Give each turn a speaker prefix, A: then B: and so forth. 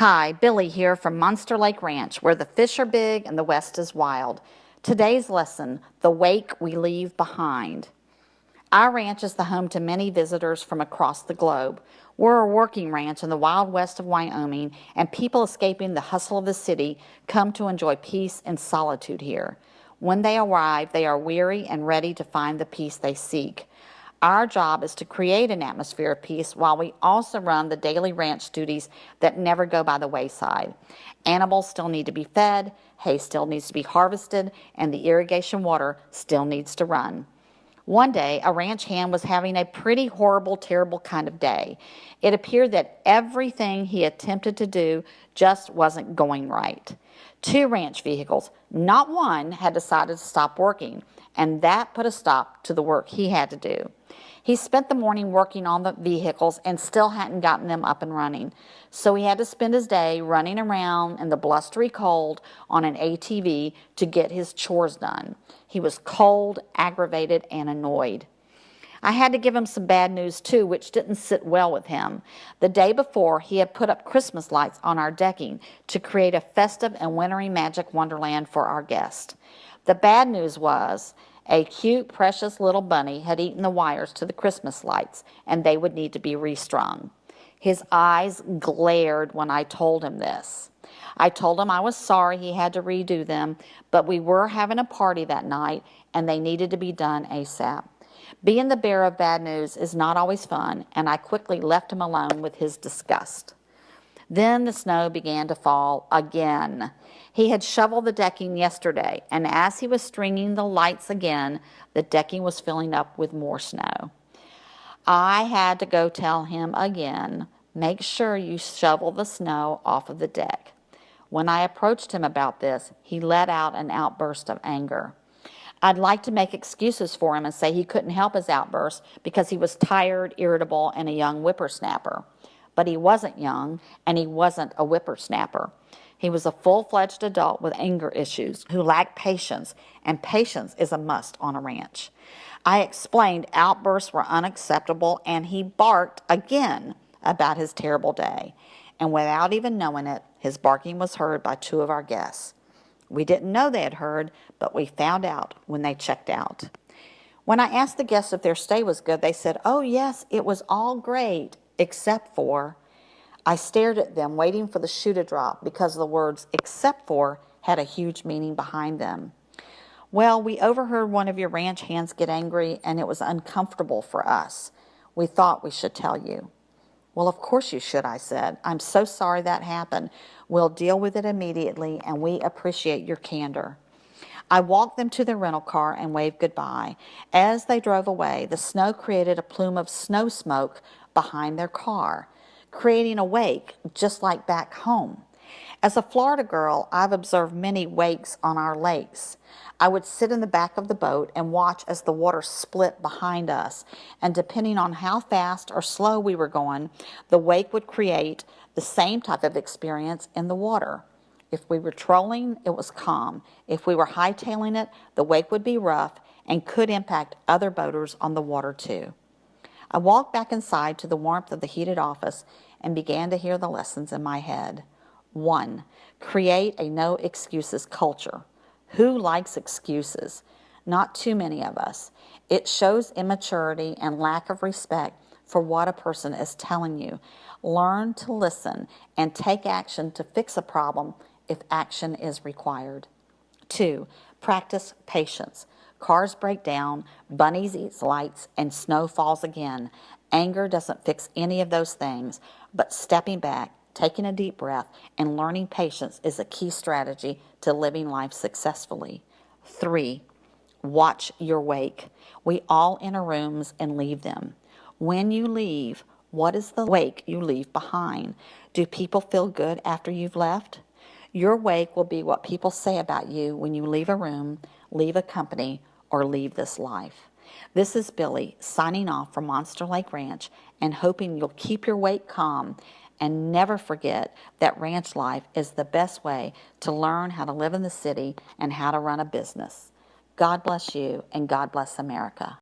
A: Hi, Billy here from Monster Lake Ranch, where the fish are big and the West is wild. Today's lesson, the wake we leave behind. Our ranch is the home to many visitors from across the globe. We're a working ranch in the wild west of Wyoming, and people escaping the hustle of the city come to enjoy peace and solitude here. When they arrive, they are weary and ready to find the peace they seek. Our job is to create an atmosphere of peace while we also run the daily ranch duties that never go by the wayside. Animals still need to be fed, hay still needs to be harvested, and the irrigation water still needs to run. One day, a ranch hand was having a pretty horrible, terrible kind of day. It appeared that everything he attempted to do just wasn't going right. Two ranch vehicles, not one, had decided to stop working, and that put a stop to the work he had to do. He spent the morning working on the vehicles and still hadn't gotten them up and running. So he had to spend his day running around in the blustery cold on an ATV to get his chores done. He was cold, aggravated, and annoyed. I had to give him some bad news too, which didn't sit well with him. The day before, he had put up Christmas lights on our decking to create a festive and wintry magic wonderland for our guests. The bad news was a cute, precious little bunny had eaten the wires to the Christmas lights, and they would need to be restrung. His eyes glared when I told him this. I told him I was sorry he had to redo them, but we were having a party that night, and they needed to be done ASAP. Being the bearer of bad news is not always fun, and I quickly left him alone with his disgust. Then the snow began to fall again. He had shoveled the decking yesterday, and as he was stringing the lights again, the decking was filling up with more snow. I had to go tell him again, make sure you shovel the snow off of the deck. When I approached him about this, he let out an outburst of anger. I'd like to make excuses for him and say he couldn't help his outburst because he was tired, irritable, and a young whippersnapper. But he wasn't young, and he wasn't a whippersnapper. He was a full-fledged adult with anger issues who lacked patience, and patience is a must on a ranch. I explained outbursts were unacceptable, and he barked again about his terrible day. And without even knowing it, his barking was heard by two of our guests. We didn't know they had heard, but we found out when they checked out. When I asked the guests if their stay was good, they said, "Oh yes, it was all great, except for..." I stared at them, waiting for the shoe to drop, because the words "except for" had a huge meaning behind them. "Well, we overheard one of your ranch hands get angry, and it was uncomfortable for us. We thought we should tell you." "Well, of course you should," I said. "I'm so sorry that happened. We'll deal with it immediately, and we appreciate your candor." I walked them to their rental car and waved goodbye. As they drove away, the snow created a plume of snow smoke behind their car, creating a wake just like back home. As a Florida girl, I've observed many wakes on our lakes. I would sit in the back of the boat and watch as the water split behind us, and depending on how fast or slow we were going, the wake would create the same type of experience in the water. If we were trolling, it was calm. If we were hightailing it, the wake would be rough and could impact other boaters on the water too. I walked back inside to the warmth of the heated office and began to hear the lessons in my head. 1. Create a no excuses culture. Who likes excuses? Not too many of us. It shows immaturity and lack of respect for what a person is telling you. Learn to listen and take action to fix a problem if action is required. 2. Practice patience. Cars break down, bunnies eat lights, and snow falls again. Anger doesn't fix any of those things, but stepping back, taking a deep breath, and learning patience is a key strategy to living life successfully. 3. Watch your wake. We all enter rooms and leave them. When you leave, what is the wake you leave behind? Do people feel good after you've left? Your wake will be what people say about you when you leave a room, leave a company, or leave this life. This is Billy signing off from Monster Lake Ranch and hoping you'll keep your wake calm and never forget that ranch life is the best way to learn how to live in the city and how to run a business. God bless you and God bless America.